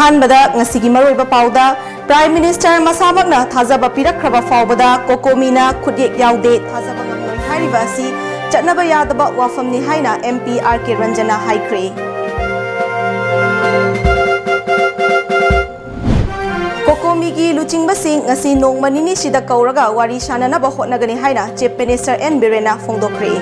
अहानबदा ngasi gi maroiba pauda Prime Minister masamagna thajaba pirakhraba faubada kokomina khudyek yaude thajaba ngamloi hairiba asi chatnaba yadaba wafamni haina MP RK Ranjana haikre kokomi gi luchingba sing ngasi nongmanini sida kauraga wari shananaba hotnagani haina Chief Minister N Birena fongdokre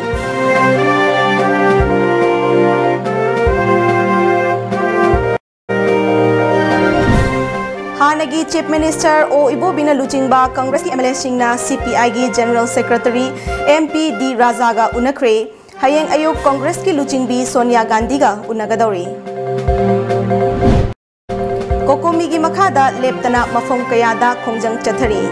Hanagi Chief Minister O Ibobina Luchingba Congress ki MLA Singna CPI gi General Secretary MP D Razaga unakre hayeng ayuk Congress ki Luchingbi Sonia Gandhi ga unagadori Kokomi gi makhada leptana mafom kayada khongjang chathari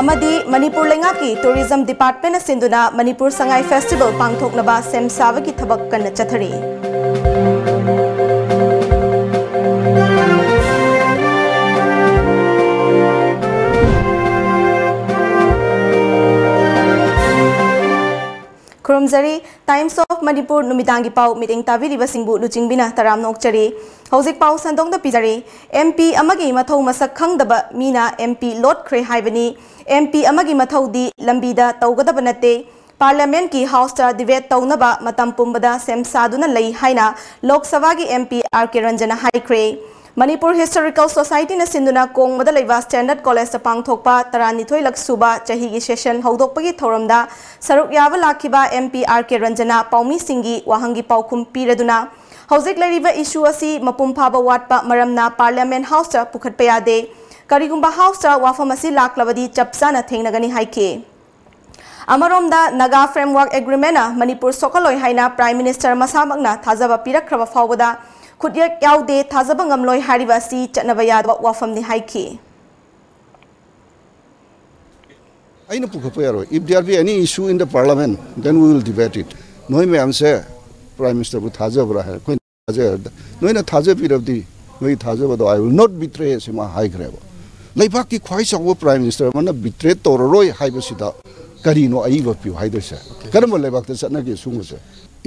Amadi Manipur lengaki Tourism Department sinduna Manipur Sangai Festival pangthoknaba sem savagi thabak kanna chathari Kurumzari Times of Manipur numitangi pau meeting tabiri basingbu luchingbina taram nokchari hojik pau sandong da pizari MP amagi mathau masak khangdaba mina MP lot khre haibani MP amagi mathau di lambida tawgadaba nate Parliament ki House ta debate tawnaba matam pumbada sem saduna lei haina Lok Sabha gi MP RK Ranjana haikre Manipur Historical Society na sinduna kong madalaiba Standard College ta pangthokpa taranithoi laksuba chahi gi session hodokpagi thoramda saruk yaba lakhiba MP RK Ranjana paumi singi wahangi paukhum piraduna hojik lariba issue asi mapum phaba watpa maramna Parliament House ta pukhatpa yade karigumba House ta wafam asi laklabadi chapsana thengnagani haike Amaromda Naga Framework Agreement na Manipur sokaloi haina Prime Minister masamagna thajaba pirakhraba fawbada Kudyak yaude thajaba ngamloi hariba si chatnaba yadwa wafamni haiki Aina pukapayaro if there be any issue in the parliament then we will debate it noi me amse Prime Minister bu thajabra hai koi thajab noi na thajabirabdi noi thajabado I will not betray sema high grebo leibak ki khwai sawo Prime Minister mana betray tororoi haibasida karino aiba pi haidose karam leibak ta satna ki sunguse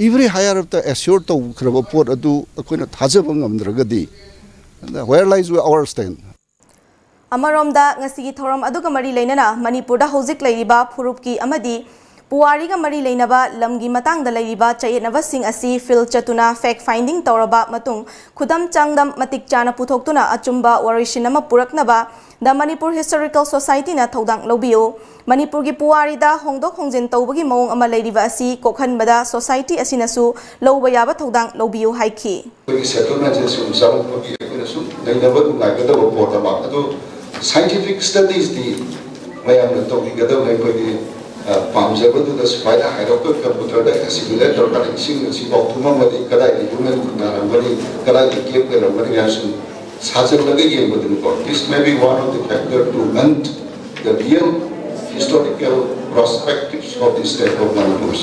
Every higher up the assured to Krabaport adu Aquina Tazabangam Dragadi. Where lies our stand? Amaromda Nasi Thoram Adugamari Lenana, Manipurda Hosik Laiba, Purupki Amadi, Puariga Mari Lenaba, Lamgi Matang the Laiba, Chayanava Sing Asi, Phil Chatuna, fact finding Tauraba Matung, Kudam Changdam Matik Chana Putoktuna, Achumba, Warishinama Puraknaba, the Manipur Historical Society na Todang Lobio, Manipur gi Puarida, Hongdok Hongjin Tobagi Mong Amalaiva Asi, Kokhan Bada Society Asinasu, Lobayaba Todang Lobio Haiki. Scientific studies the Mayam talking together Pamjaba to the spider hierarchy computer assimilator sing Sibokuma, Kadai, human Namari, Kadai, Cape, the American Saturday. This may be one of the factors to mend the real historical perspectives of this state of Manipur.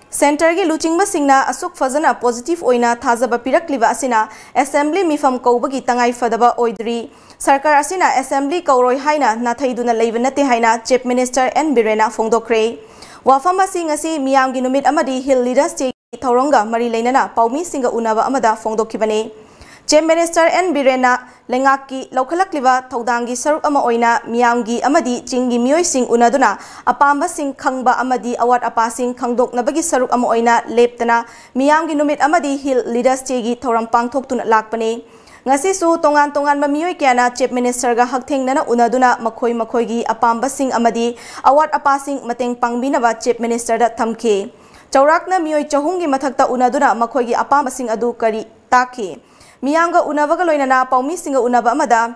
Center gi Luchingba Singna Asuk Fazana positive oina thajaba pirakliba asina assembly mifam kaubagi tangai fadaba oidri Sarkar asina assembly kauroi haina nathaiduna leibanate haina Chief Minister N Birena fongdokre wafama singasi miyamgi numit amadi hill leaders te Tauronga Mari Lenana Paumi Singa Unava Amada Fongdokibane Chief Minister N Birena Lengaki Lokalakliva Taudangi Saruk Ama Oina Miyamgi Amadi Jingi Miyoi Sing Unaduna Apamba Sing Kangba Amadi Awat Apasing Kangdok Nabagi Saruk Ama Oina Leptana Miyamgi Numit Amadi Hill Leaders Tegi Taurampang Toktuna Lakpane Ngasi su tongan mamiyoi kiana Chief Minister ga haktheng nana unaduna makhoi gi apamba sing amadi awat apasing mateng pangbinaba Chief Minister da thamke Chaurakna miyoi chahungi mathakta unaduna makhoigi apamba sing adu kari taki miyanga unawaga loinana paumi singa unaba amada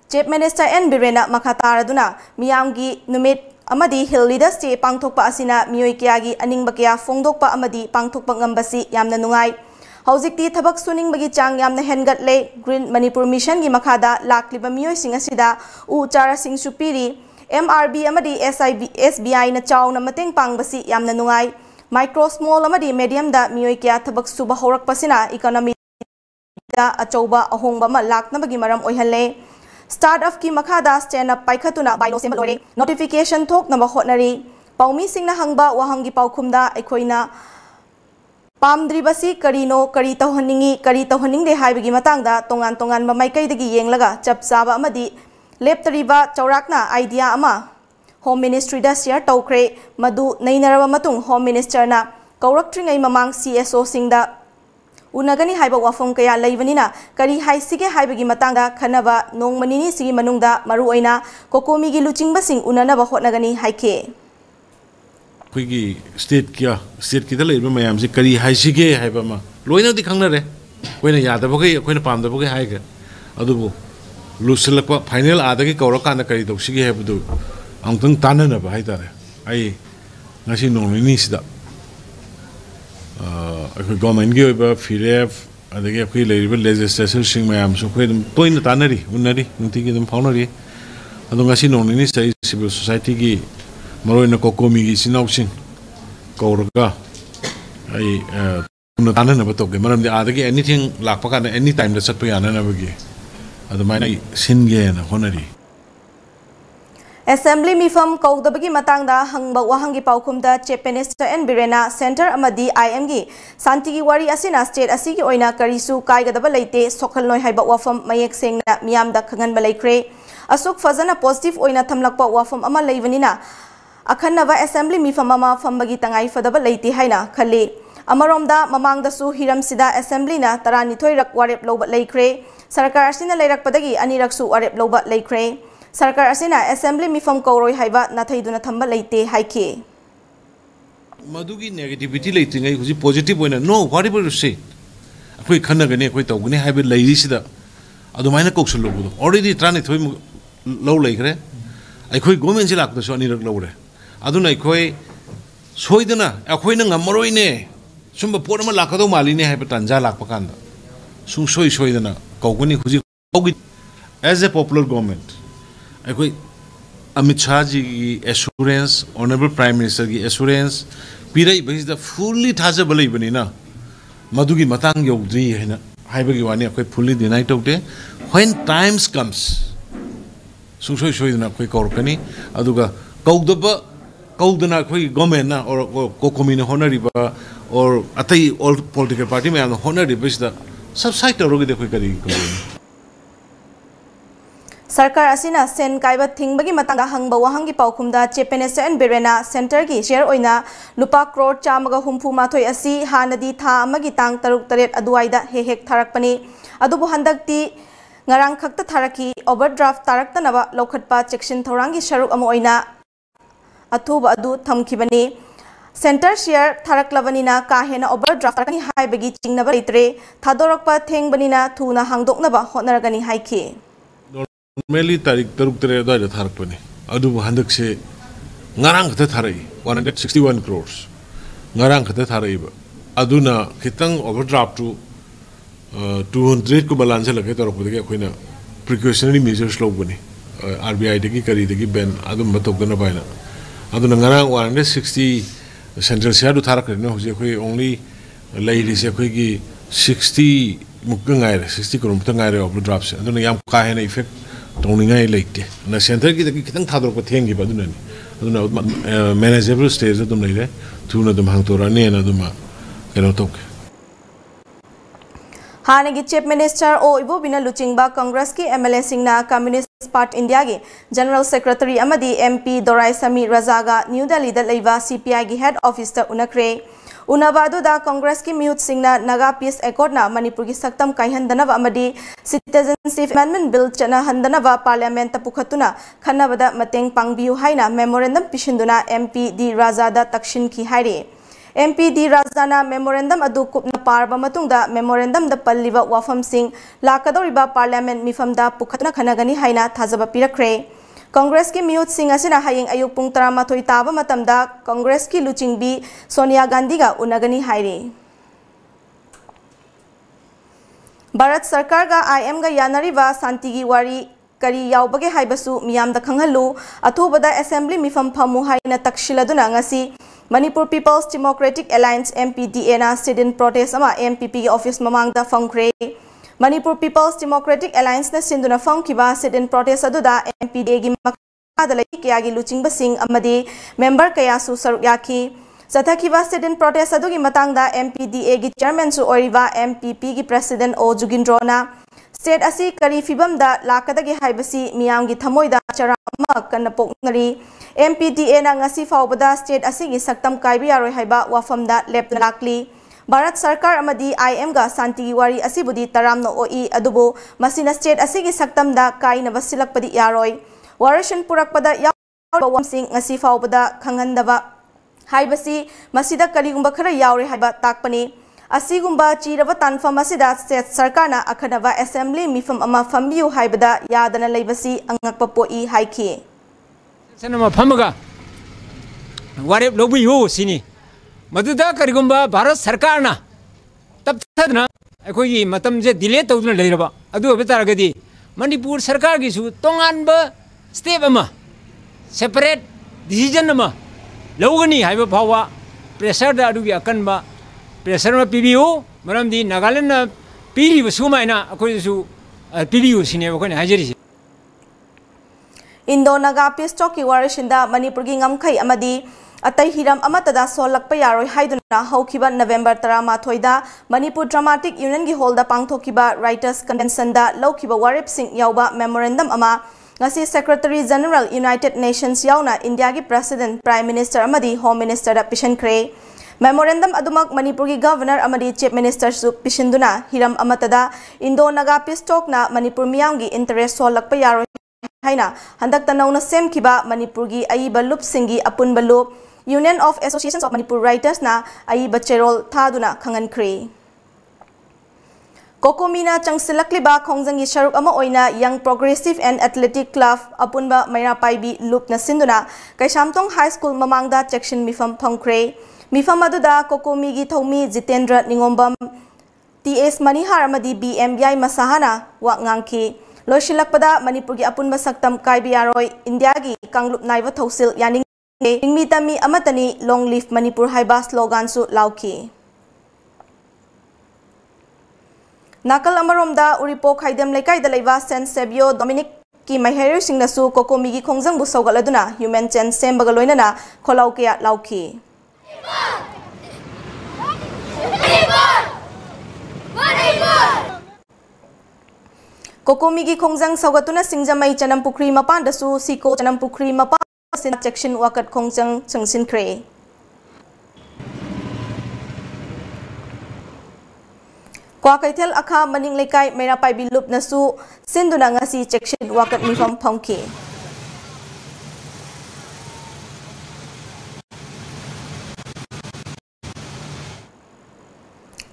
Chief Minister N Birena makataraduna miyangi numit amadi hill leaders te pangthokpa asina miyoi kiagi aningba kya fongdokpa amadi pangthokpa ngambasi yamna nungai Hojikti thabak suning bagi chang yamna hengatle Green Manipur Mission gi makhada lakliba miyoi sing asida u chara sing supiri MRB amadi SBI na chaw na mateng pangbasi yamna nungai micro small amadi medium da miyoi kya thabak suba horak pasina economy da achauba ahongba ma lakna bagi maram oihalle startup की मखादा stand up पाइखतुना buy low same लोरे notification थोक नब होटनरी पाउमी सिंगना हंगबा वाहंगी पाउखुमदा अखोइना पामद्रिबसी करीनो करी तौहनिंगी करी तौहनिंगदे हाइबगी मतंगदा तोंगान तोंगान माइकैदगी येंगलगा चपचाबा अमदी लेप्तरिबा चौराकना idea अमा home ministry दा share तौख्रे मदु नैनरबा मतुंग home मिनिस्टरना कौरक्ट्रिंगै ममांग CSO सिंगदा उनगनी हाइबा वाफम कया लैबनिना करी हाइसिगे हाइबगी मतंगदा खनबा नोंगमनिनी सिगी मनुंगदा मरु ओइना कोकोमीगी लुचिंगबसिंग उननबा होटनगनी हाइखे अखोइगी स्टेट की लेब मैम से करी हाइसिगे हाइबमा लोइनदी खंगनरे कोइना यादबगे अखोइना पामदबगे हाइगे अदुबु लुसलक फाइनल आदगी कौरकाना करी तौसिगे हाइबदु अमतंग ताननबा हाइतारे आई ngasi nongni sida अखोइ गवर्नमेंट की ओइबा फिरेफ अदगी अखोइ लेरिबा लेजिस्लेचर सिंग मैम सु खोइ दम तोइन तानरी उन्नरी नुतिगी दम फाउनरी अदो ngasi nongni सै सिविल सोसाइटी की मरोइना कोकोमी की सिनाउसिंग कौरगा आई उन ताननबा तोगे मरमदि आदगी एनीथिंग लाकपा काना एनी टाइम दा चटपा याननबगी अदमाइना सिनगे ना honorary Assembly mifam kaudabagi matangda hangba wahangi paukumda Chief Minister N Birena Center amadi IM gi santigi wari asina state asigi oina karisu kaigadaba leite sokhalnoi haiba wafam mayek sengna miyamda khanganba leikre asuk fazana positive oina thamlakpa wafam ama leibanina akhannawa assembly mifam ama fambagi tangai fadaba leite haina khali amaromda mamangda su hiram sida assembly na taranithoi rak warep loba leikre sarkar asina leirakpadagi anirak su warep loba leikre सरकार असिना assembly मिफम कौरोई हाइबा नाथैदुना थंबा लेते हाइके मधुगी negativity लेतिंगै हुजि positive ओइना no whatever you say अखोइ खन्नगने अखोइ तौगने हाइबे लैरिसिदा अदुमाइना कौशल लोबुदो ऑलरेडी त्रानि थोइ लौ लैखरे अखोइ गवर्नमेंट से लाकदसु अनिरक लौरे अदुना अखोइ सोइदना अखोइना ngमरोइने सुंबा पोट अमा लाकदौ मालिने हाइबे तंजा लाकपा कांदा सुं सोइदना कौगनि हुजि कौगि एज ए पॉपुलर गवर्नमेंट अखोइ अमित शाह जी की एश्योरेंस ऑनरेबल प्राइम मिनिस्टर की एश्योरेंस पीरई बहिदा फुल्ली थाजब लेबनिना मधुगी मतंग यौद्री हैना हाइबगी वानी अखोइ फुल्ली डिनाइ तौते व्हेन टाइम्स कम्स सुसोइ सोइदना अखोइ कौरकनी अदुगा कौदना अखोइ गवर्नमेंट ना और कोकोमीना होनरिबा और अतै ऑल पॉलिटिकल पार्टी में होनरिबसिदा सब साइड तौरगदे अखोइ करी सरकार असिना सेन काइबा थिंगबगी मतंगा हंगबा वाहंगी पाउखुमदा चीफ मिनिस्टर एन बिरेना सेंटर की शेयर ओइना लुपा करोड़ चामगा हुम्फु माथोय असि हानदी था अमगी तांग तरुक तरेट अदुवाइदा हेक थारकपनी अदुबु हंदकती ngarang khakta tharaki overdraft taraktanaba lokhatpa chection thorangi sharuk ama oina athuba adu thamkhibani center share tharaklabanina ka hena overdraft tarakani haibagi chingnaba litre thadorakpa thengbanina thuna hangdoknaba hotnaragani haiki Normally tarik taruk tere da tharak pani adu handak se ngarang khata tharai 161 crores ngarang khata tharai ba aduna khitang overdraft to 200 ko balance lage tarok pudage khoina precautionary measures log bani RBI degi kari degi ban adum batok dana baina aduna ngarang 160 central share du tharak ne hoje khoi only lady se khoi gi 60 mukangai 60 crore mukangai overdraft se aduna yam ka hena effect tongningai leite na center ki kitang thador ko thengi ba aduna manageable stage adum leire thuna dum hangtora ne na duma keno tok हानेगी chief minister O इबो बिना लुचिंगबा कांग्रेस की MLA सिंगना कम्युनिस्ट पार्टी इंडिया के general secretary अमदी MP Dorai Samy रजागा new Delhi दा लेवा सीपीआई की हेड ऑफिस ता उनक्रे उनाबादुदा कांग्रेस की मिहुत सिंगना नागा पीस एकॉर्ड ना मणिपुर की सक्तम काइहंदनवा अमदी सिटीजनशिप अमेंडमेंट बिल चना हंदनवा पार्लियामेंट ता पुखतुना खन्नबदा मतेंग पांगबियु हाइना मेमोरेंडम पिशिंदुना एमपी दी राजादा तक्षिन की हाइरे एमपी दी राजाना मेमोरेंडम अदु कुपना पारबा मतुंगदा मेमोरेंडम दा पल्लिबा वाफम सिंग लाकदौरिबा पार्लियामेंट मिफमदा पुखतना खनगनी हाइना थाजबा पिरखरे कांग्रेस की मिहुत सिंग असिना हायेंग अयुक पुंग 13 ताबा मतमदा कांग्रेस की लुचिंगबी सोनिया गांधी गा उनगनी हाइरे भारत सरकार गा आईएम गा यानरिबा शांतिगी वारी करी यावबगे हाइबसु मियामदा खंगहलु अथुबदा assembly मिफम फमु हाइना तक्षिलदुना ngasi Manipur People's Democratic Alliance MPDA na student protest ama MPP office mamang da fangkre Manipur People's Democratic Alliance na sinduna fangkiba sit-in protest aduda MPDA gi makada lai kaya gi luchingba sing amadi member kaya su saruk yaki. Sathakiba sit-in protest adugi matangda MPDA gi chairman su oiriba MPP gi president O Jugindrona state asi kari fibamda lakadagi haibasi miyam gi thamoida charama kanna poknari MPDA na ngasi faubada state asi gi saktam kaibi aroi haiba wafamda lepna lakli. Bharat Sarkar amadi IM ga santi wari asibudi taramno oi adubo masina state asigi saktamda kaina basilakpadi yaroi warashan purakpada yawa sing ngasi faubada khangandaba haibasi masida kaligumba khara yaure haiba takpani asigumba chiraba tanfam asida state sarkarna akhanaba assembly mifam ama fambiu haibada yadana leibasi angakpa poi haiki sanama phamaga warep lobi ho sini मधुदा करिगुंबा भारत सरकार ना तब थदना अखोई मतम जे delay तौदना लेरबा अदु अबतारगदी मणिपुर सरकार गिसु तोंगानबा step अमा सेपरेट डिसीजन अमा लौगनी हाइबा फावा प्रेशर दा अदुगी अकनबा प्रेशर मा पीबीओ मरमदी नागालैंड ना पीरिबा सुमाइना अखोइसु पीबीओ सिनेबा कोइन हाजिरिसि इंडो नागा पीस टॉक की वारशिंदा मणिपुर की ngамkhai amadi Atai hiram amatada solakpa yaroi haiduna haukiba November 13da Manipur Dramatic Union gi holda pangthokiba Writers Convention da laukiba warip sing yauba memorandum ama ngasi Secretary General United Nations yauna India gi President Prime Minister amadi Home Minister da pishan kre memorandum adumak Manipur gi Governor amadi Chief Minister su pishinduna hiram amatada Indo Naga Peace Talk na Manipur miyam gi interest solakpa yaroi haina handak tanauna semkiba Manipur gi aiba lup singi apun balup Union of Associations of Manipur Writers na ai bacherol thaduna khangan kre Kokomina changsilakliba khongjang gi sharuk ama oina Young Progressive and Athletic Club apunba maira paibi loop na sinduna Kaisamtong High School mamangda section mifam phangkre mifam aduda Kokomi gi thomi Jitendra Ningombam TS Manihar amadi BM yai masahana wa ngangki loishilakpada Manipur gi apunba saktam kaibi aroi India gi kanglup naiwa thosil yaning Ingmitami amatani long live Manipur haiba slogan su lauki. Nakal amaromda uripok haidem lekai dalaiva Saint Sebio Dominic ki mahiru singna su Kokomi gi khongjang bu saugaladuna human chain sembagaloina na kholaukia lauki. Kokomi gi khongjang saugatuna singjamai chanam pukri mapan da su siko chanam pukri mapan section wakat khongjang changsin kre kwa kaithel akha maning lekai mera paibi lup nasu sinduna ngasi section wakat mifam phongki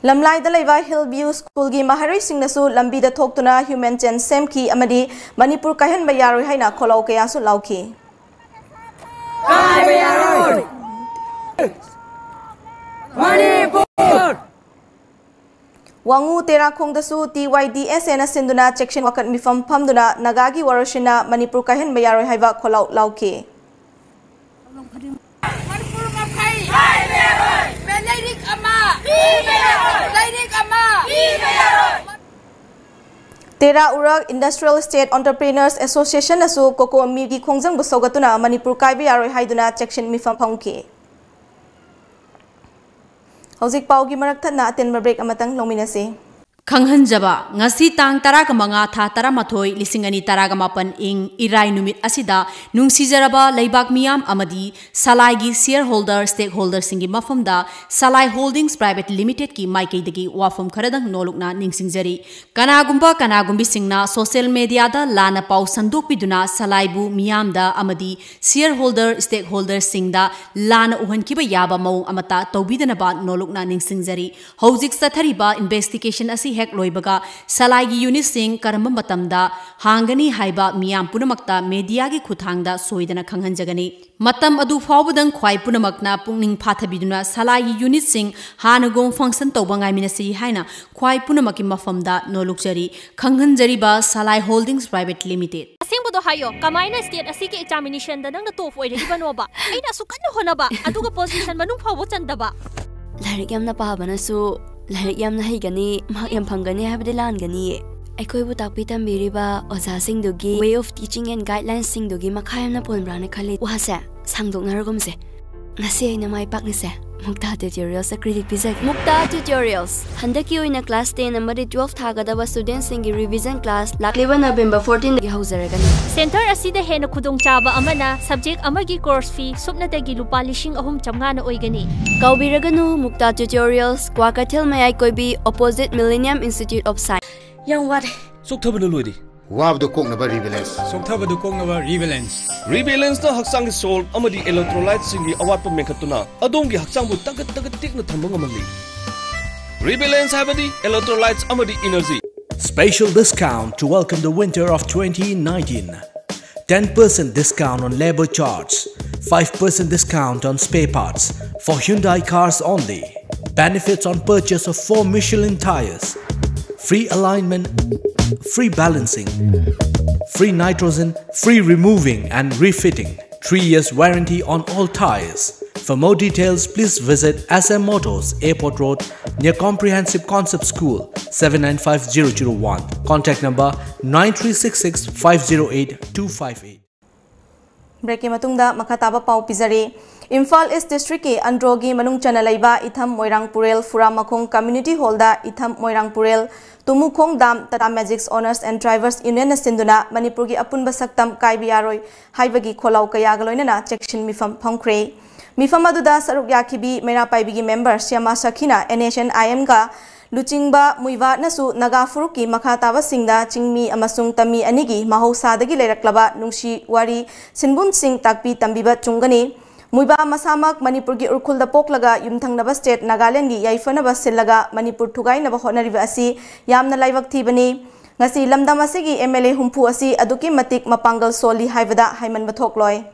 lamlai da leiwa Hillview School gi maharoi singnasu lambi da thoktuna human chain semki amadi Manipur kahen bayaroi haina kholau kaya su lauki Manipur Wangu tera khongdasu TYDS na sinduna section wakat mifam phamduna nagagi warashina Manipur kahen bayaroi haiba kholau lauki Manipur makai Benifits ama Tera Urak Industrial State Entrepreneurs Association asu Kokomi gi khongjang bu saugatuna Manipur kaibi yaroi haiduna section mifam phongki Hojik paugi marak thana atenba break amatang longminase Khanghanjaba ngasi tang taraga manga tha taramathoi lisingani taraga mapan ing irai numit asida nungsijaraba leibak miyam amadi salai gi shareholder stakeholder singi mafamda salai holdings private limited ki maikei dagi wafam kharadang nolukna ningsingjari kanagumbi singna social media da lana pau sanduk piduna salai bu miyam da amadi shareholder stakeholder singda lana uhankiba yaba mau amata tobidana ba nolukna ningsingjari hojik sathariba investigation asi hek loibaga salai gi unit sing karamba matamda hangani haiba miyam punamakta media gi khuthangda soidana khanghanjagani matam adu fawbudang khwai punamakna pungning phathabiduna salai gi unit sing hanagong function tobangai minasi haina khwai punamaki mafamda nolukjari khanghanjari ba salai holdings private limited asingbudo hayo kamaina state asiki examination da nangna top oire ibanoba aina su kanna honaba aduga position manung fawbo chandaba larik yamna pahabana su लाइक यामना हैगनी mark याम फंगनी हाबदे लानगनी अखोइबु ताकपि तंबिरिबा ओजासिंगदुगी way of teaching and guidelines सिंगदुगी मखायमना पोनब्राना खले वासे सांगदोकनारगमसे ngasi aina mai paknise Mukta Tutorials credit pizak Mukta Tutorials handaki oina class 10 amari 12 thagadaba students singi revision class lakliba November 14 gi hauzaragani Center asida hena khudong chaba amana subject amagi course fee supnadagi lupa 3,900 na oigani Kaubiraganu Mukta Tutorials Kwakathil mayai koibi opposite Millennium Institute of Science Yang wari Soktabana loidi Wabdo Koknaba Rebalance. Soktabadu Koknaba Rebalance. Rebalance the Haksang salt amadi electrolytes in the Awapa Mekatuna. Adongi Haksang would take the Tambangamali. Rebalance Habadi electrolytes amadi energy. Special discount to welcome the winter of 2019. 10% discount on labor charge. 5% discount on spare parts for Hyundai cars only. Benefits on purchase of 4 Michelin tires. Free alignment, free balancing, free nitrogen, free removing and refitting. 3 years warranty on all tires. For more details, please visit SM Motors, Airport Road, near Comprehensive Concept School, 795001. Contact number 9366 508 258. Break matungda makataba pau pizari. Imphal East District ke Androgi manung chana laiba Itham Moirang Purel Furamakong Community Hall da Itham Moirang Purel Tumukhong Dam Tata Magics Owners and Drivers Union Sinduna Manipur gi apunba saktam kaibiyaroi haibagi kholau kayagaloinana section mifam phongkre mifam aduda saruk yakhibi mera paibigi member Syama Sakhina NHNIM ga Luchingba Muiva nasu Naga Furuki Makhataba Singda Chingmi Amasung Tami Anigi Mahausadagi Leraklaba Nungshi Wari Sinbun Singh Takpi Tambiba Chungani Muiba Masamak Manipur gi urkhul da poklaga yumthangnaba state Nagaland gi yaifanaba sillaga Manipur thugainaba honariba asi yamna laibak thibani ngasi lamdam asigi MLA humpu asi aduki matik mapangal soli haibada haimanba thokloi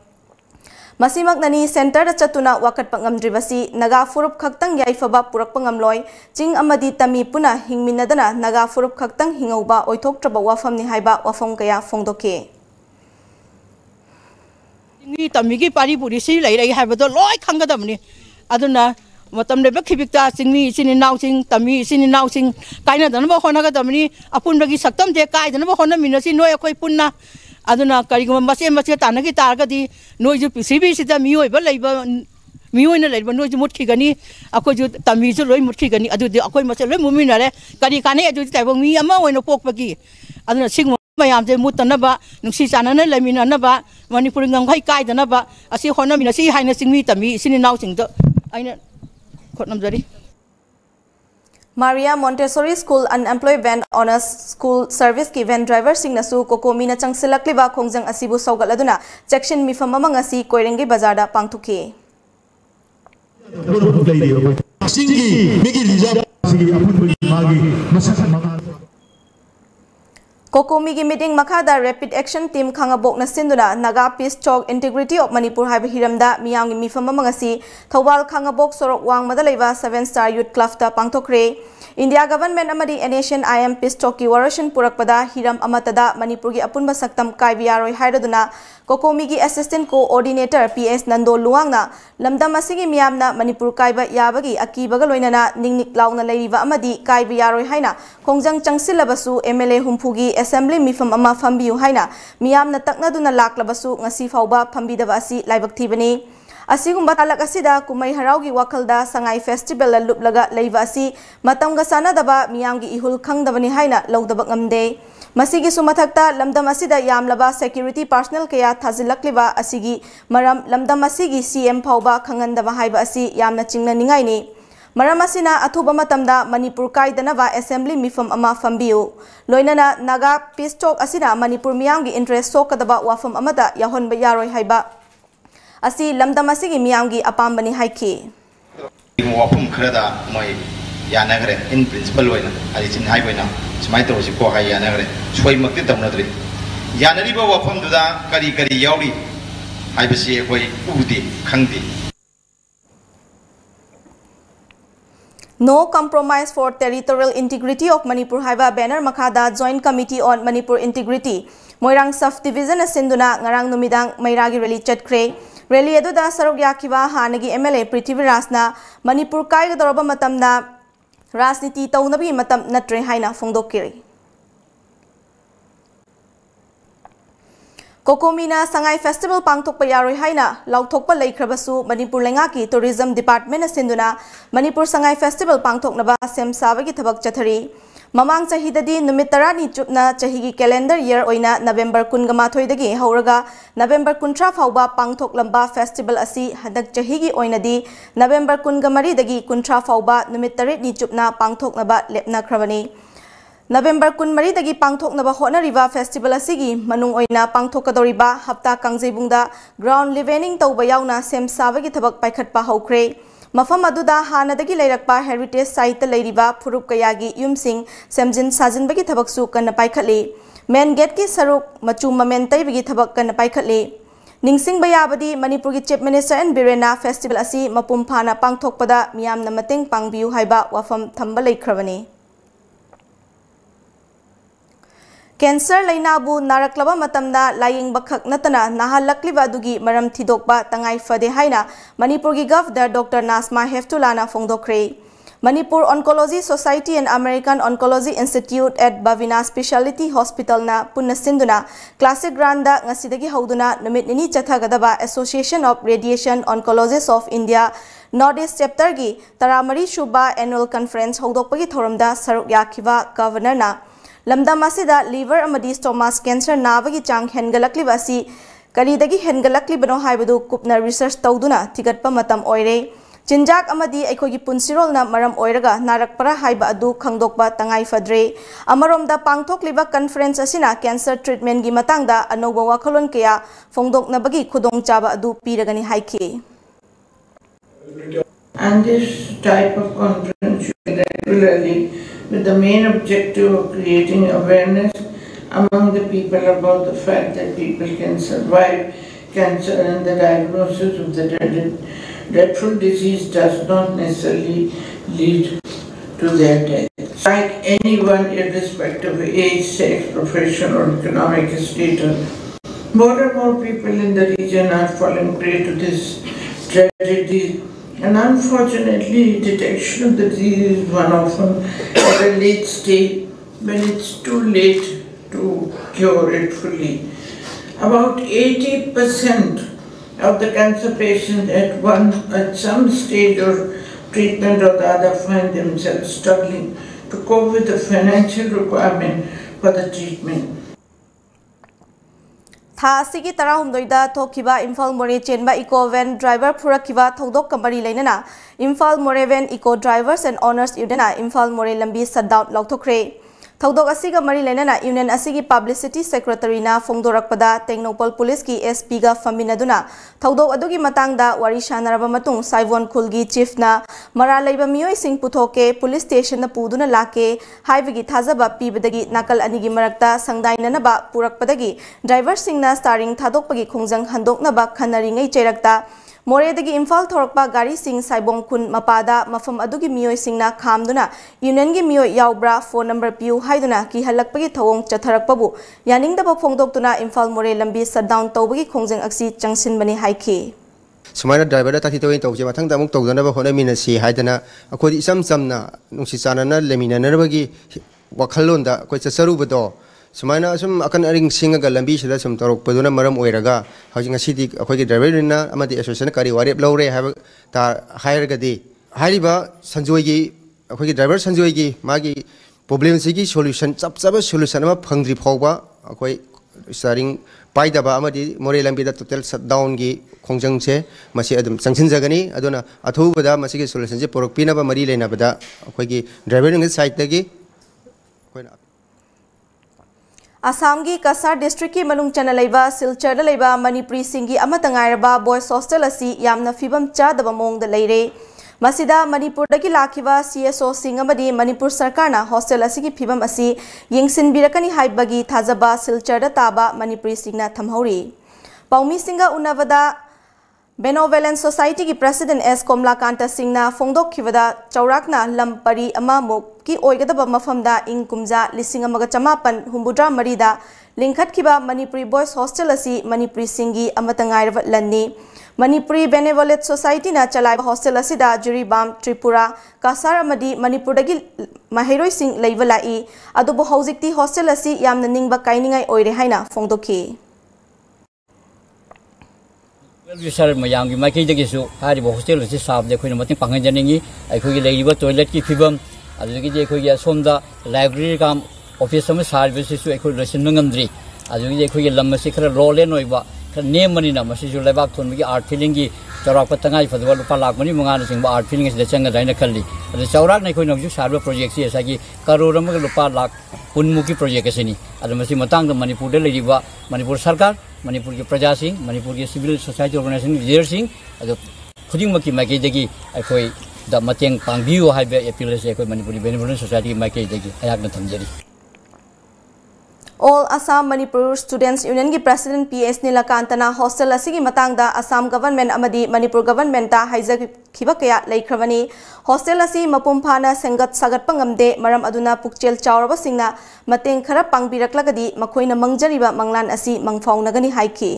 Masimak nani center da chatuna wakat pangamdribasi Naga Furup khaktang yaifaba purak pangamloi ching amadi tami puna hingminadana Naga Furup khaktang hingauba oithoktraba wafamni haiba wafam kaya phongdoke Ni tamigi pari puri si lai haibado loi khangadamni aduna matam leba khibikta singmi sini naw sing tami sini naw sing kaina danba honaga damni apun bagi saktam de kai danba hona minasi noi akoi punna aduna karigum mase mase tanagi targadi noi ju pisibi sida mioi ba leiba mioi na leiba noi ju mutkhi gani akoi ju tami ju loi mutkhi gani adu de akoi mase loi muminare kari kane adu taibong mi ama oino pokpagi aduna sing mayam je mutanaba nungsi chanana leminanaba Manipur ngamkai kai danaba asi hona minasi haina singmi tami sini naw sing do aina khotnam jari Maria Montessori School Unemployed Van Honors School Service ki van driver sing nasu kokomi na changsilakliba khongjang asibu saugaladuna section mifam amang asi koirengi bazar da pangthuki singi migi liza singi apun magi masak Kokomi gi meeting makada rapid action team khangabok na sinduna Naga Peace Talk Integrity of Manipur haiba hiramda miyang gi mifam amangasi Thawal khangabok sorok wang madalaiba 7-star youth club ta pangthokre India government amadi NHNIM Peace Talk ki warashan purakpada hiram amatada Manipur gi apunba saktam kaibiyaroi hairaduna Kokomi gi assistant coordinator PS Nando Luangna lamdam asigi miyamna Manipur kaiba yabagi akibaga loinana ningnik launa leiriba amadi kaibiyaroi haina khongjang changsilabasu MLA humpugi Assembly mifam ama fambiu haina miyamna taknaduna laklabasu ngasi fauba phambidaba asi laibak thibani asigumba talak asida kumai haraugi wakalda sangai festival la luplaga leiba asi matamga sanadaba miyamgi ihul khangdabani haina lawdaba ngamde masigi sumathakta lamdam asida yamlaba security personnel kaya thazilakliba asigi maram lamdam asigi CM phauba khangandaba haiba asi yamna chingna ningai ni Maram asina athuba matamda Manipur kaidanaba assembly mifam ama fambiu loinana Naga Peace Talk asina Manipur miyamgi interest sokadaba wafam amada yahonba yaroi haiba asi lamdam asigi miyamgi apambani haiki wafam khrada moi yanagre in principle loina ali chin haiboina smai to si ko hai yanagre soi makti tamnadri yanari ba wafam duda kari kari yauri haibasi koi udi khangdi No compromise for territorial integrity of Manipur haiba banner makada Joint Committee on Manipur Integrity Moirang Subdivision asinduna ngarang numidang mairagi rally chatkre rally aduda saruk yakhiba hanagi MLA Prithvirajna Manipur kaigadoroba matamna राजनीति तौनबगी मतम नत्रे हाइना फोंदोकिरे कोकोमीना Sangai festival पांगथोकपा यारोय हाइना लाउथोकपा लेख्रबसु मणिपुर लेंगाकी टूरिज्म डिपार्टमेंट सिंधुना मणिपुर संगाई फेस्टिवल पांगथोकनबा सेम साबगी थबक चथरी ममांग चाहिददी नुमित 10 चुपना चाहिगी कैलेंडर ईयर ओइना नवेंबर 19 दगी हौरगा नवेंबर 19 फाउबा पांगथोकलंबा फेस्टिवल असी हदक चाहिगी ओइनदी नवेंबर 19 दगी 19 फाउबा नुमित 9 चुपना पांगथोकनबा लेपनाख्रबनी नवेंबर 19 दगी पांगथोकनबा होनरिबा फेस्टिवल असिगी मनुंग ओइना पांगथोकदोरिबा हप्ता कांगजेबुंगदा ग्राउंड लिवेनिंग तौबा याउना सेम साबगी थबक पाइखटपा हौख्रे मफम अदुदा हानदगी लेरकपा हेरिटेज साइट लेरिबा फुरुप कयागी युमसिंग सेमजिन साजिनबगी थबकसु कन्न पाइखटली मेन गेट की सरुक मचु ममेन तैबगी थबक कन्न पाइखटली निंगसिंगबा याबदी मणिपुर की चीफ मिनिस्टर एन बिरेना फेस्टिवल असी मपुम फाना पांगथोकपदा मियामना मतेंग पांगबियु हाइबा वाफम थंबा लेख्रबनी कैंसर लाइनाबु नारक्लबा मतमदा लायिंगबा खक नतना नाहलक्लिबा अदुगी मरम थिदोकबा तंगाई फदे हाइना मणिपुर की गवर्नर डॉक्टर नासमा हेफ्तुलाना फोंदोख्रे Manipur oncology society and American oncology institute at बविना स्पेशलिटी हॉस्पिटल ना पुन्ना सिंधुना क्लासिक ग्रांडा ngasiदगी हौदुना नुमित निनी चथागदबा association of radiation oncologist of India north east chapter की 13 सुबा एनुअल कॉन्फ्रेंस हौदोकपगी थौरमदा सरुक याखिबा गवर्नर ना लमदम असिदा लीवर अमदी स्टोमास कैंसर नाबगी चांग हेनगलक्लिबा असि करीदगी हेनगलक्लिबनो हाइबदु कुपना रिसर्च तौदुना थिगटपा मतम ओइरे चिंजाक अमदी अखोगी पुनसिरोलना मरम ओइरगा नारकपरा हाइबा अदु खंगदोकबा तंगाई फद्रे अमरोमदा पांगथोकलिबा कॉन्फ्रेंस असिना कैंसर ट्रीटमेंट की मतंगदा अनोबा वाखलोन कया फोंगदोकनबगी खुदोंगचाबा अदु पीरगनी हाइखि And this type of conference should be regularly with the main objective of creating awareness among the people about the fact that people can survive cancer and the diagnosis of the dreadful disease does not necessarily lead to their death. Like anyone, irrespective of age, sex, profession or economic status, more and more people in the region are falling prey to this tragedy. And unfortunately, detection of the disease is one often at a late stage when it's too late to cure it fully. About 80% of the cancer patients at some stage of treatment or the other find themselves struggling to cope with the financial requirement for the treatment. थासिगी 13 थोखिबा इम्फाल मोरे चेनबा eco van driver फुरखिबा थौदोक कमरी लेनना Imphal Moreh van eco drivers and owners union Imphal Moreh लंबी shutdown लौथोखरे थौदोक असिगा मरी लेनना यूनियन असिगी पब्लिसिटी सेक्रेटरी ना फोंदोरकपदा टेक्नोपल पुलिस की एसपी गा फमिनदुना थौदोक अदुगी मतंगदा वारी शानरबा मतुंग साइवोन खुलगी चीफ ना मरा लैबा मियोय सिंह पुथोके पुलिस स्टेशन ना पुदुना लाके हाइवेगी थाजबा पीबदगी नाकल अनिगी मरक्ता संगदाइननबा पुरकपदगी ड्राइवर सिंगना स्टारिंग थादोकपगी खोंजंग हंदोकनबा खनरिंगै चेरक्ता मोरेदगी इम्फाल थोरकपा गाड़ी सिंह साइबोंग खुन मपादा मफम अदुगी मियोय सिंगना खामदुना यूनियन गी मियोय याउब्रा फोन नंबर पियु हाइदुना की हलकपगी थवोंग चथरकपबु यानिंगदबा फोंगदोक्तुना इम्फाल मोरे लंबी सटडाउन तौबगी खोंजंग अक्सी चंगसिनबनी हाइखि सुमाइना ड्राइवर ताथि तोय तौजे मथंगदा अमुक तौदनबा होनमिनसी हाइदना अखोदि इसम समना नुंसी चानना लेमिननरबगी वखलोंदा कोइ चसरुबदो सुमाइना असम अकन अरिंग सिंगगा लंबी सिदा सम तरोकपदुना मरम ओइरगा हजिंग असिदि अखोइगी ड्राइवरना अमदि एसोसिएशन करी वारेप लौरे हाब ता हायरगदि हारिबा संजोयगी अखोइगी ड्राइवर संजोयगी मागी प्रॉब्लम सिगी सॉल्यूशन चपचब सॉल्यूशन अमा फंगद्रि फावबा अखोइ स्टारिंग पाइदबा अमदि मोरे लंबीदा टोटल शटडाउन की खोंजंगसे मसी अदम संगसिनजगनी अदुना अथुबदा मसीगी सॉल्यूशन से पोरकपिनबा मरी लेनाबदा अखोइगी ड्राइवरंग साइडदगी असम की कसार डिस्ट्रिक्ट की मनुंग चना लेबा सिलचर लेबा मणिपुरी सिंगी अमतंगायरबा बॉयज हॉस्टल असी यामना फिबम चादबा मोंगदा लेरे मसिदा मणिपुर दगी लाखिबा सीएसओ सिंग अमदी मणिपुर सरकारना हॉस्टल असी फिबम असी यंगसिनबिरकनी हाइबगी थाजबा सिलचर ताबा मणिपुरी सिंगना थमहौरी पौमी सिंगा उनवदा बेनोवेलेंस सोसाइटी की प्रेसिडेंट एस कोमलाकांत सिंगना फोंदोखिबदा चौराकना लंपरी अमामुक की ओइगदबा मफमदा इंग कुमजा 1953 लिंखटखिबा मणिपुरी बॉयज हॉस्टल असी Manipuri सिंगी अमतंगायरब लन्नी Manipuri Benevolent Society na chalai hostel asida Jiribam Tripura Kasar amadi Manipur dagi mahiroi sing leiva lai adubo hojikti hostel asi yamna ningba kainingai oire haina fongdoki Sir mayam gi maiki dagi su hari bo hostel asi sab de khoina mating pangan janingi ai khoi leiba toilet ki phibam adugi je khoi ya somda library kam office sama service su ai khoi rasin ngamdri adugi je khoi lam asi khara rolen oiba name money ना मसी जो लेबाक थोन की art feeling की चौराक पर तंगाई फदवा लुपा lakh money मंगा न Singh art feeling से चंगा दाइन खल्ली अरे चौराक नहीं कोई नौजू सार्व प्रोजेक्ट से ऐसा कि करोड़ में लुपा लाख उन्मुखी प्रोजेक्ट ऐसे नहीं अरे मसी मतंग तो मणिपुर दे लेगी मणिपुर सरकार मणिपुर के प्रजा सिंह मणिपुर के civil society organisation leader Singh अरे खुदिंग मकी माइके देगी कोई द मतेंग पांगबियो हाई बे अपील से कोई मणिपुरी बेनिवोलेंट सोसाइटी की माइके देगी आयाक न थमजरी All Assam Manipur Students Union ki President PS Nilakantana hostel asigi matangda Assam government amadi Manipur government ta haizak khiba kaya leikhrabani hostel asi mapum phana sengat sagat pangamde maram aduna pukchel chawraba singna mateng khara pangbiraklagadi makhoina mangjariba manglan asi mangfaunagani haiki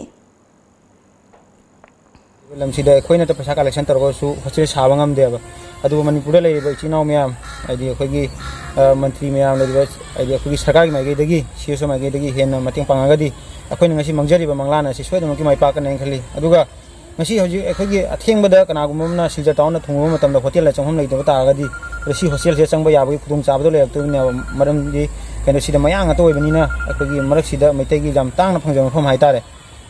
lamsida khoina ta pesa collection targo su hostel sabangam deba adu Manipur le ba chinaw myam adi khogi मंत्री ma'am अखोगी सरकार माइगई CSO माइगई हेन मतें पांगदी अखोई ngasi mangjariba manglan asi soidamaki mai pa kan khali aduga ngasi hoji अखोगी अथेंगबदा कनागुमना Silchar town थुंगबा मतमदा होटल ला चंगम लेदबा तागदी रसी हॉस्टल से चंगबा याबगी खुदुंग चाबदो लेक्तोने मरमदी कनो सिदा मयांग तो ओइबनिना अखोगी मरक सिदा मैतैगी जाम तांगना फंगजम फम हाइतारे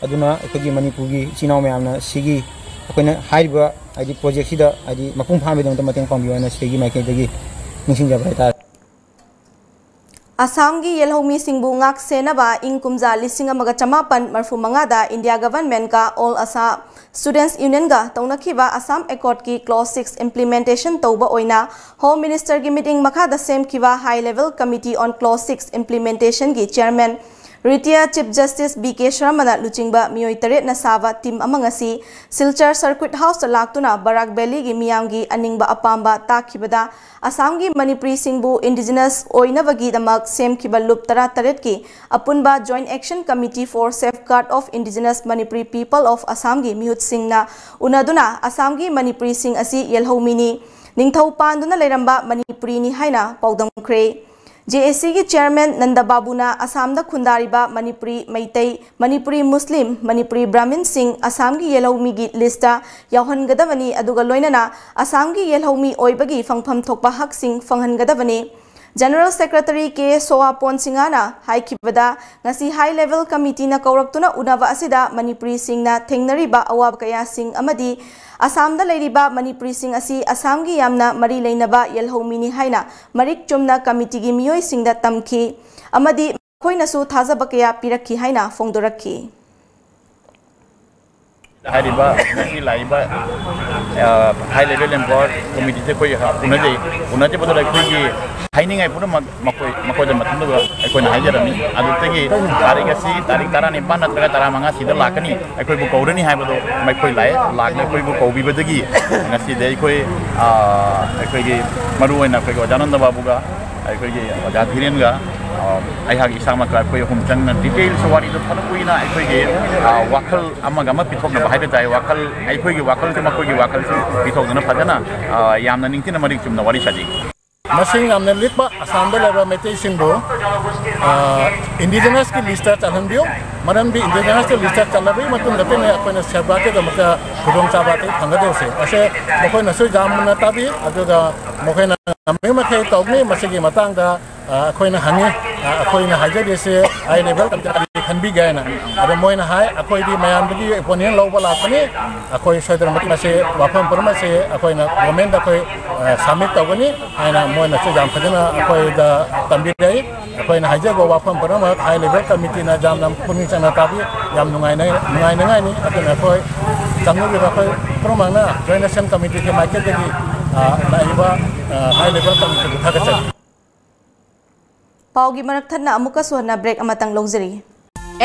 अदुना अखोगी मणिपुरगी चिनाव मैमना सिगी अखोइना हाइबा आदि प्रोजेक्ट सिदा आदि मपुंग फामिदम मतें पांबिवाना सिगी माइकेदगी निसिंगजब हाइतारे Assam gi yelhomi singbu ngak senaba ingkumja lising amaga chamapan marfu mangada India government ka All Assam Students Union ga taunakhiba Assam Accord ki Clause 6 implementation tauba oina Home Minister gi meeting makhada sem khiba High Level Committee on Clause 6 implementation gi chairman Retired Chief Justice BK Sharmana luchingba miyoi taret na sava team amangasi Silchar Circuit House laktuna Barak Valley gi miyamgi aningba apamba takhibada Assam gi Manipuri singbu indigenous oinabagi damak sem khiba lup tara taret ki apunba Joint Action Committee for Safeguard of Indigenous Manipuri People of Assam gi mihut singna unaduna Assam gi Manipuri sing asi yelhomini ningthau panduna leramba Manipuri ni haina paudam khre JAC ki chairman Nanda Babuna Assam da khundariba Manipuri Maitai Manipuri Muslim Manipuri Brahmin Singh Assam gi yelhomi gi lista yauhangadavani aduga loinana Assam gi yelhomi oibagi fangpham thokpa hak sing fanghangadavani General Secretary K Soapon Singana haikibada ngasi High Level Committee na kauraktuna unava asida Manipuri Singh na thengnariba awab kaya sing amadi Assam da leiriba Manipuri Singh asi Assam gi yamna mari leinaba yelhomi ni haina marik chumna committee gi miyoi sing da tamki amadi khoina su thajaba kaya pirakhi haina fongdorakhi hariba nasi laiba high level employee committee se koi unaje bodol koi hainingai pura makoi da matunda koi na hajarami adu tegi tarik tarani pan natraga taramanga sida lakani koi bu kaurani hai bodo mai koi lai lakna koi bu kaubi badagi ngasi dei koi gi maru oina koi Jananda Babu ga koi gi Jadhiren ga ai hagi sama ka koi humchang na detail sawari do phana koi na koi gi wakal amaga ma pithok na bahai tai wakal ai koi gi wakal se ma koi gi wakal se pithok na phadana yamna ningtina marik chumna wari saji Masing amne litba Assam da leba mete singbo indigenous ki list chalandio maram bi indigenous ki list chalabi matum late ne apna sabate da maka khudong sabate phangade se ase mokoi na su jamna tabi aduga mokoi na me ma thai tawni masigi matang da khoi na hangi khoi na haje se high level kan bi gaina ada moi na hai khoi di mayam di ponian lo bala pani khoi soidra mat na se wafam parma se khoi na government da khoi samit tawani aina moi na se jam khadina khoi da tambi dai khoi na haje go wafam parma high level committee na jam nam puni chana tabi jam nungai nai ni atuna khoi tangnu bi khoi promang na joint action committee ke market de na iba high level committee thakachai Paugi marakthana amuka suhna break amatang longzeri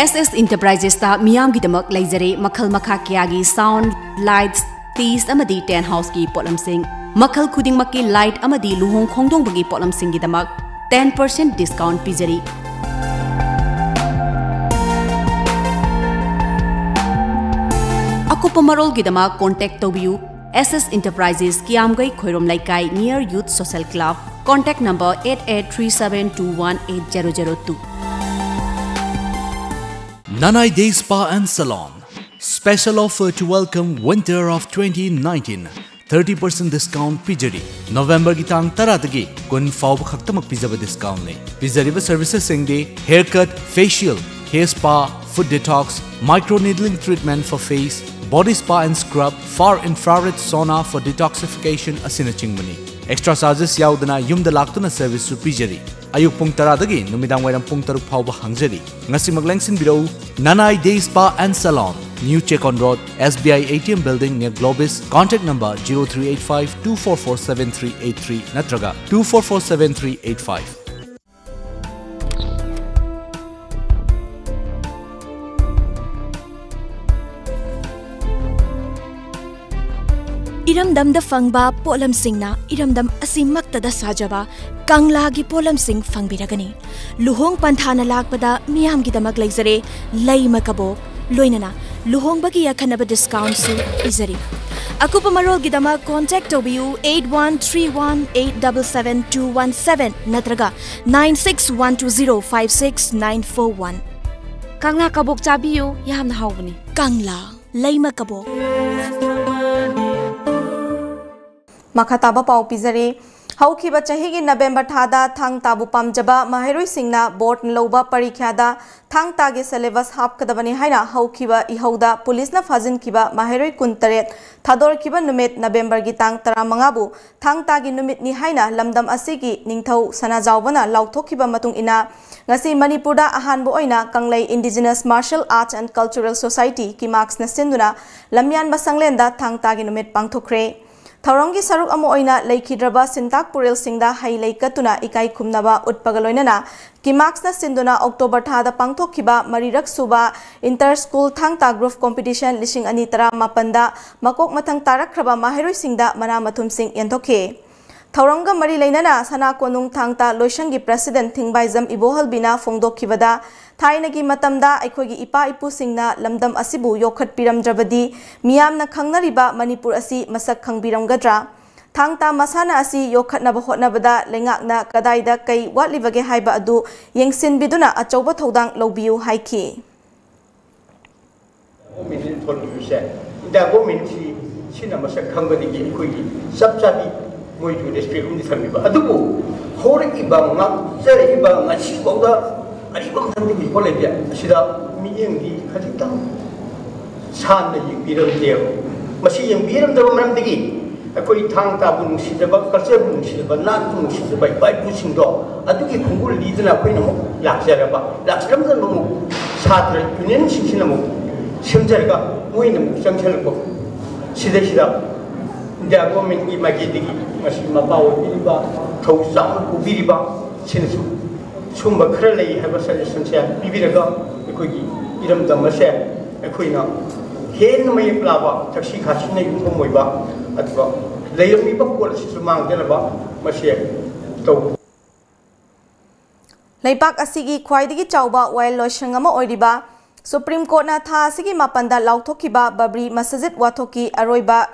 SS Enterprises ta miyam gidamak leizare makhal makha kyagi sound lights teas amadi tent house ki polam sing makhal khuding makki light amadi luhong khongdong bagi polam sing gidamak 10% discount pijari Akupa marol gidama contact tobiu SS Enterprises Kiamgai Khoirom Laikai near Youth Social Club. Contact number 8837218002. Nanai Day Spa and Salon. Special offer to welcome winter of 2019. 30% discount Pijari. November Gitang Taradagi. Kun Faub Khaktamak Pizaba discount ne. Pizariba services singde haircut, facial, hair spa, foot detox, microneedling treatment for face, body spa and scrub, far infrared sauna for detoxification asina chingmani. Extra charges yaudana yumda laktuna service su pijari. Ayuk pung taradagi numidang wairam pung taruk phauba hangjari. Ngasi maglengsin biro Nanai Day Spa and Salon. New Chekon Road, SBI ATM Building near Globis. Contact number 0385 244 7383 natraga 244 7385. Iramdam da fangba polam singna iramdam asimakta da sajaba kangla gi polam sing fangbiragani luhong panthana lakpada miyam gi damak leizare leima kabok loinana luhong bagi yakhanaba discount su izari akupa marol gi damak contact tobiu 8131877217 natraga 9612056941 kangla kabok chabiu yamna hawbani kangla leima kabok Makataba pau pizari haukiba chahigi November thada thang tabu pamjaba maheroi singna board loba parikhyada thang tage syllabus hapkadabani haina haukiba ihauda police na fazin kiba maheroi kuntaret thador kiba numit November gi tang 15 bu thang tagi numit ni haina lamdam asigi ningthau sanajawbana lauthokiba matung ina ngasi Manipurda ahanbo oina Kanglei Indigenous Martial Arts and Cultural Society ki marks na sinduna lamyan basanglenda thang tagi numit pangthokre Tharongi saruk amo oina leikidraba sintak puril singda hai leikatuna ikai khumnaba utpagaloinana kimax na sinduna October thada pangthokhiba marirak suba inter school thangta group competition lishing ani tara mapanda makok mathang tarakhraba maheroi singda mana mathum sing yentokhe Thauranga mari leinana sana konung thangta loishangi president thingbaizam ibohalbina fongdokhibada Thainagi matamda aikhogi ipa ipu singna lamdam asibu yokhat piramdrabadi miyamna khangnariba Manipur asi masak khangbiramgadra thangta masana asi yokhatnaba hotnabada lengakna kadaida kai watlibage haiba adu yengsin biduna achauba thodang lobiu haiki Moi district ni thamiba adubu hore ibang ngak sere ibang ngasi bauda ari bang thandi bi kole dia sida mi yeng di khaditang san na yeng biram dia masi yeng biram da mam digi akoi thang ta bun sida ba culture bun sida ba na bun sida ba bai bu sing do adugi khungul li dina koi na mo laksara ba laksram da mo chhatra union sing sing na mo simjar ga moi na mo samchal ko sida India government ki magi digi masi mapao biriba thosam ku biriba sinsu sumba khara lei haba suggestion se bibiraga ekoi iram damase ekoi na hen mai plaba taxi khasin nei ko moiba atwa leirmi ba ko si sumang delaba masi to Leipak asigi khwaidigi chauba while loishangama oiriba Supreme Court na tha asigi mapanda lauthokiba babri masajid wathoki aroiba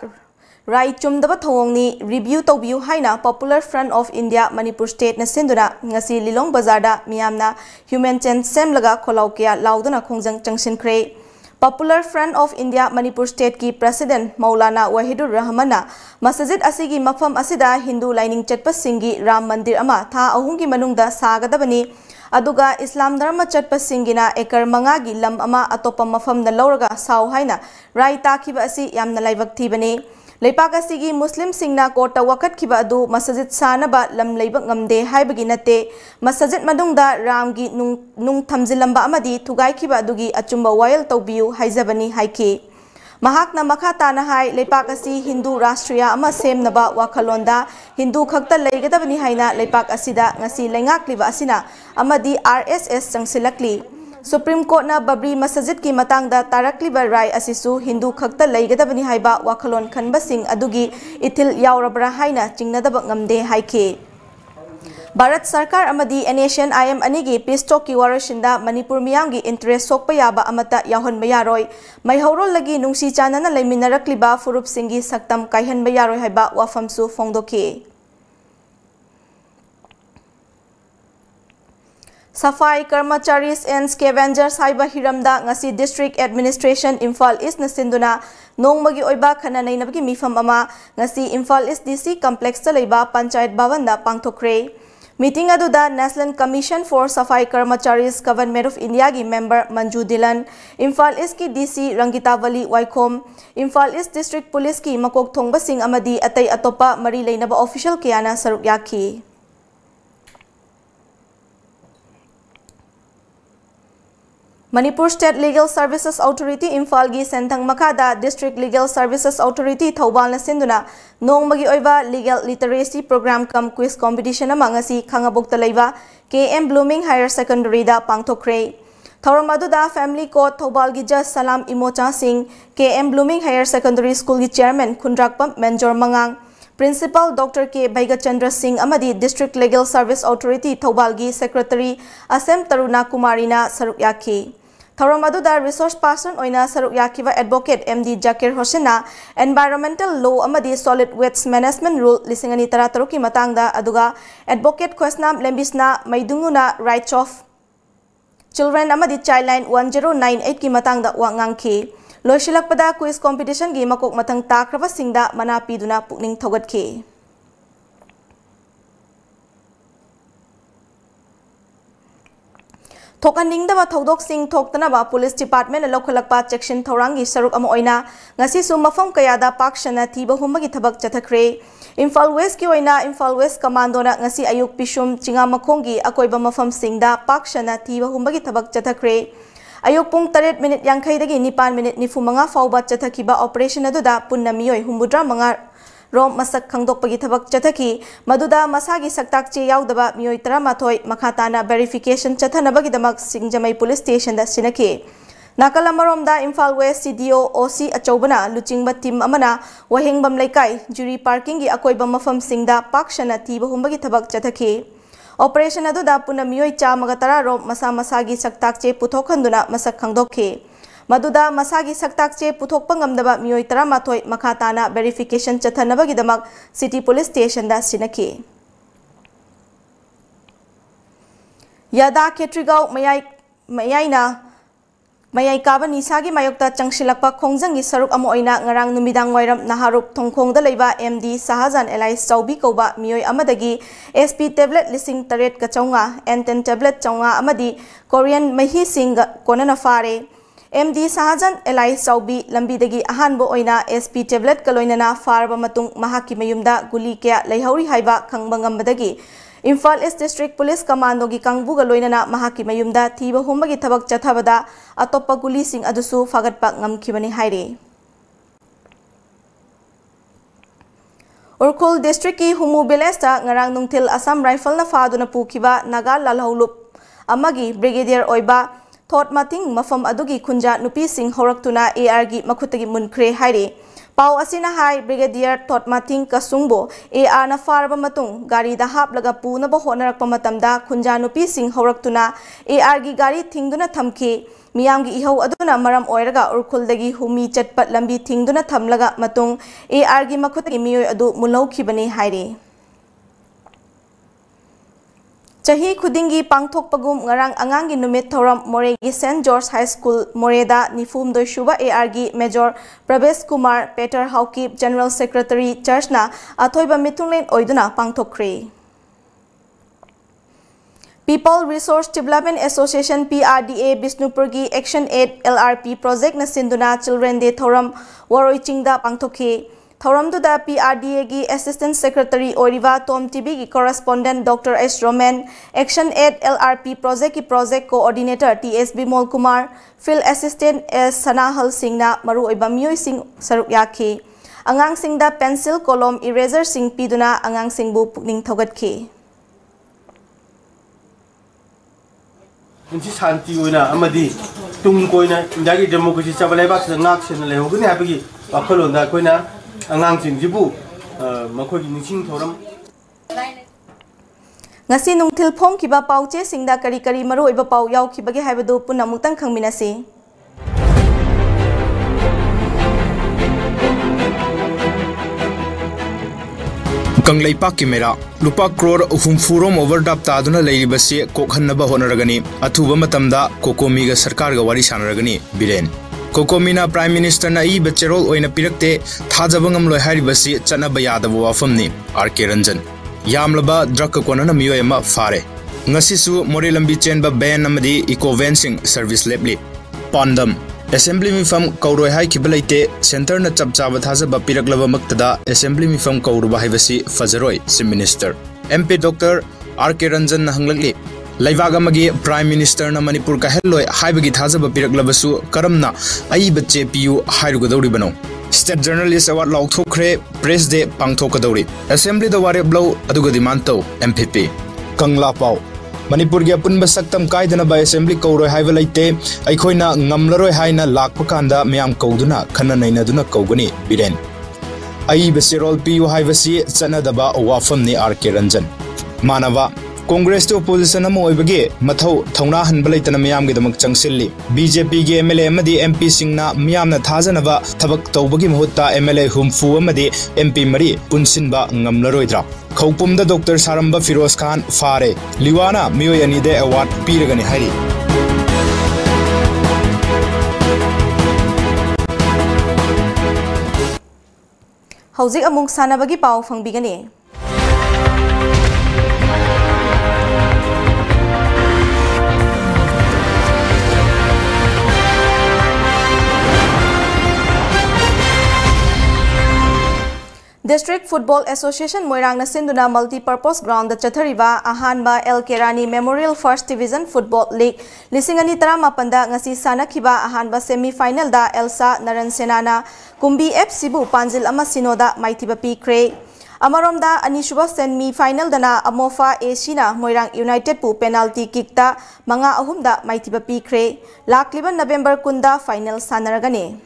Rai chumdaba thongni review tobiu haina Popular Front of India Manipur State na sinduna ngasi Lilong Bazar da miyamna human chain semlaga kholaukia lauduna khongjang changshin khre Popular Front of India Manipur State ki President Maulana Wahidur Rahmana masajid asigi mafam asida Hindu lining chatpa singi Ram Mandir ama tha ahungi manungda sagadabani aduga Islam dharma chatpa singina ekar manga gi lam ama atopa mafam na lauraga saw haina rai takiba asi yamna laibak thibani Leipak asigi Muslim singna kota wakat kiba adu masajid sanaba lam leibak ngamde haibagi nate masajid madungda ramgi nung thamjilamba amadi thugai kiba adugi achumba wayal tawbiu haijabani haiki Mahakna makha tana hai leipak asi Hindu Rashtriya ama semnaba wakhalonda Hindu khakta leigadabani haina leipak asida ngasi lengakliba asina amadi RSS changsilakli Supreme Court na babri masajid ki matangda tarakli rai asisu Hindu khakta leigadabani haiba wakhalon khanba sing adugi ithil yaurabra haina chingnadaba ngamde haike Bharat Sarkar amadi Nation IM anigi peace talk ki warashinda Manipur miyamgi interest sokpa yaba amata yahon bayaroi mai haurol lagi nungsi chanana leiminarakliba furup singi saktam kaihan bayaroi haiba wafamsu fongdoki. Safai Karmacharis and Scavengers haiba hiramda ngasi District Administration Imphal East na sinduna nongmagi oiba khananai nabagi mifam ama ngasi Imphal East DC complex ta leiba Panchayat Bhavan da pangthokre. Meeting aduda National Commission for Safai Karmacharis Government of India gi member Manju Dilan, Imphal East ki DC Rangita Vali Waikhom, Imphal East District Police ki Makok Thongba Singh amadi atay atopa mari leinaba official kayana saruk yaki. Manipur State Legal Services Authority Imphal gi Sentang Makada District Legal Services Authority Thobal na sinduna nongmagi oiba legal literacy program kam quiz competition amang ngasi khangabok talaiba KM Blooming Higher Secondary da pangthokre. Thoram aduda Family Court Thobal gi Judge Salam Imocha Singh, KM Blooming Higher Secondary School gi Chairman Khundrakpam Menjor Mangang, Principal Dr. K. Baigachandra Singh amadi District Legal Service Authority Thobal gi Secretary Asem Taruna Kumarina saruk yaki. Thoram aduda resource person oina saruk yakiwa Advocate MD Jakir Hosena Environmental Law amadi Solid Waste Management Rule lisingani tarataruki matangda aduga Advocate Kwesnam Lembisna Maidunguna Rights of Children amadi Childline 1098 ki matangda wangangki. Loisilakpada quiz competition gi makok matang takraba singda mana piduna pukning thogatki. Thokaningdaba thodok sing thoktanaba Police Department lokhalakpa section thorangi saruk ama oina ngasi su mafam kayada pakshana thiba humagi thabak chathakre. Imphal West ki oina Imphal West Commando na ngasi ayuk pishum chingamakonggi akoiba mafam singda pakshana thiba humagi thabak chathakre. Ayuk pung 8 minute yangkai dagi 9 minute nifumanga fauba chathakiba operation aduda punna miyoi humbudra manga rom masak khangdok pagi thabak chathaki maduda masagi saktak che yaudaba miyoi 13 makhatana verification chathanabagi damak Singjamai Police Station da sinake. Nakalamaromda Imphal West CDO OC achobana luchingba team amana wahengbam laikai jury parking gi akoiba mafam singda pakshana tiba humbagi thabak chathaki. Operation aduda punna miyoi 5 rom masa masagi saktak che puthokhanduna masak khangdokhe. Maduda masagi saktak che puthokpa ngamdaba miyoi 13 makhatana verification chathanabagi damak City Police Station da sinake. Yada Ketrigau Mayai kaba nisagi mayokta changsilakpa khongjanggi saruk amo oina ngarang numidang wairam naharup thongkhongda leiba MD Sahajan Elias Chaubi koba miyoi amadagi SP tablet lising taret kachaunga N10 tablet chaunga amadi Korean mahi singa konana fare. MD Sahajan Elias Chaubi lambidagi ahanbo oina SP tablet kaloinana farba matung mahaki mayumda guli kya leihauri haiba khangbangambadagi Imphal East District Police Commando gi kangbuga loinana mahaki mayumda thiba humbagi thabak chathabada atoppa guli sing adusu fagatpa ngamkhibani haire. Urkhul District ki Humu Bilesta ngarang nungthil Assam Rifle na faduna pukiba Naga Lalhaulup amagi Brigadier Oiba Thot Mating mafam adugi khunja nupi sing horaktuna AR gi makhutagi munkre haire. Pau asina hai Brigadier Thot Mating Kasungbo AR na farba matung gari da haplaga punaba honarakpa matamda khunja nupi sing horaktuna AR gi gari thingduna thamki miyamgi ihau aduna maram oiraga urkhuldagi humi chatpat lambi thingduna thamlaga matung AR gi makhutagi miyoi adu mulaukhibani haire. Chahi khudingi pangthokpagum ngarang angangi numit thoram Moregi St. George High School Moreda nifum doi shuba AR gi Major Pravesh Kumar Peter Haukip General Secretary Church na athoiba mitunglen oiduna pangthokre. People Resource Development Association PRDA Bisnupur gi Action 8 LRP project na sinduna Children Day thoram Waroichingda pangthokhe. Thoramduda PRDA gi Assistant Secretary Oriva TOMTV gi Correspondent Dr. S. Roman, Action 8 LRP Project ki Project Coordinator TSB Mol Kumar, Field Assistant S. Sanahal Singh na maru oiba miyoi sing saruk yaki. Angang sing da pencil, kolom, eraser sing piduna angang sing bu pukning thogatki. Inci santi wina amadi tung koina indagi democracy chabalai bak ngak sen le hogni habigi akolonda koina angang sing jibu makhoi ni sing thoram ngasi nungthil phongkiba pauche singda kari kari maroiba pau yaukibage haibadu punna mutang khangminasi. Kanglaipak Kimera, Lupa Crore Humfurom overdub Taduna Laybasi, Kokhanaba Honoragani, Atuba Matamda, Kokomiga Sarkarga Warisanaragani, Biren. Kokomina Prime Minister Nai Becherol Oina Pirakte, Tazabangam Loharibasi, Chanabayada Wafamni, R.K. Ranjan. Yamlaba, Draka Konana Mioema Fare. Ngasisu, Morilambi Chenba Ben Namadi, Eco Vencing Service Lebli. Pondam. Assembly Mifam Kauroi Hai Kibalite, Center na Chapchaba Thazaba Piraklava Maktada, Assembly Mifam Kauruba Haivasi, Fazeroi, Sim Minister. MP Dr. R.K. Ranjan Hanglagli. Laivagamagi Prime Minister na Manipur Kahelloi, Haibagi Thazaba Piraklavasu, Karamna, Aibache PU Hairugadori Bano. State Journalist Award Lautokre, Press Day Pangtokadori. Assembly the Warrior Blow, Adugadimanto, MPP. Kangla Pau. Manipur ge apun basaktam kaidana by assembly kauroi haiva laite aikhoina ngamlaroi haina lakpa kanda myam kauduna khana naina duna kaugani biren ai besirol pu haivasi chanadaba wafam ni R.K. Ranjan manava Congress to opposition am oibage mathau thauna hanba laitana myam ge damak changsilli BJP ge MLA amadi MP singna myam na thajanaba thabak tawbagi mahutta MLA humfu amadi MP mari punsinba ngamlaroidra Khopumda Dr. Saramba Firoz Khan Fare Liwana Mioy Anide Award Piragani Hari Hauzik amung sanabagi pau fangbigani. District Football Association Moirang na sinduna multi-purpose ground da chathariba ahanba El Kerani Memorial First Division Football League lisingani tara mapanda ngasi sanakhiba ahanba semi-final da Elsa Naransenana Kumbi FC bu Panjil ama sinoda maithiba pikre amaromda anishuba semi-final dana Amofa Ashina Moirang United pu penalty kick da manga ahum da maithiba pikre lakliba November kunda final sanaragani.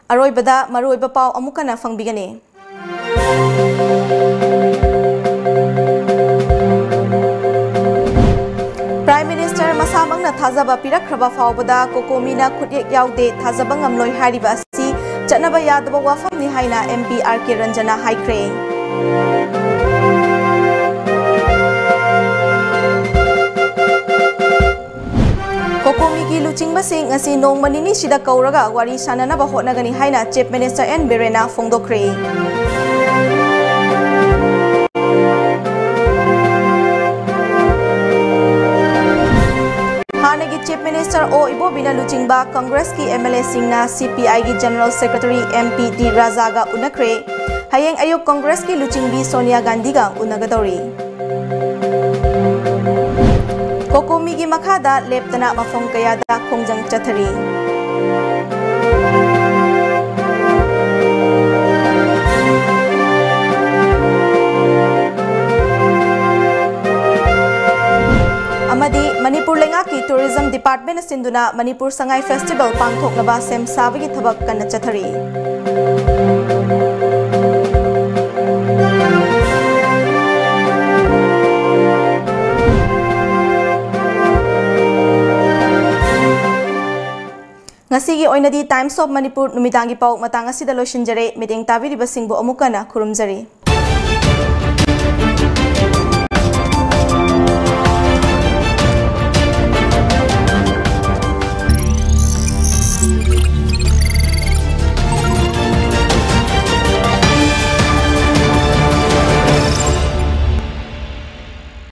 Aroibada maroiba pau amukana fangbigani. Prime Minister masamangna thazaba pirakraba faubada kokomina khutyek yaude thazaba ngamloi hariba asi chanaba yadaba wafamni haina MP R.K. Ranjana haikre. Kokomigi luchingba sing ngasi nong manini sida kauraga wari sanana ba hotnagani haina Chief Minister N. Birena fongdokre. Hanagi Chief Minister O Ibobina luchingba Congress ki MLA singna CPI ki General Secretary MP D. Razaga unakre. Hayeng ayok Congress ki luchingbi Sonia Gandhi ga unagadori. Kokomigi makada leptana mafong kayada kongjang chathari. Amadi Manipur Lengaki Tourism Department sinduna Manipur Sangai Festival pangthoknaba sem sabagi thabak kana chathari. Ngasigi oinadi Times of Manipur numitangi pau matang asida loishinjare meeting tabiribasingbo amukana khurumjari.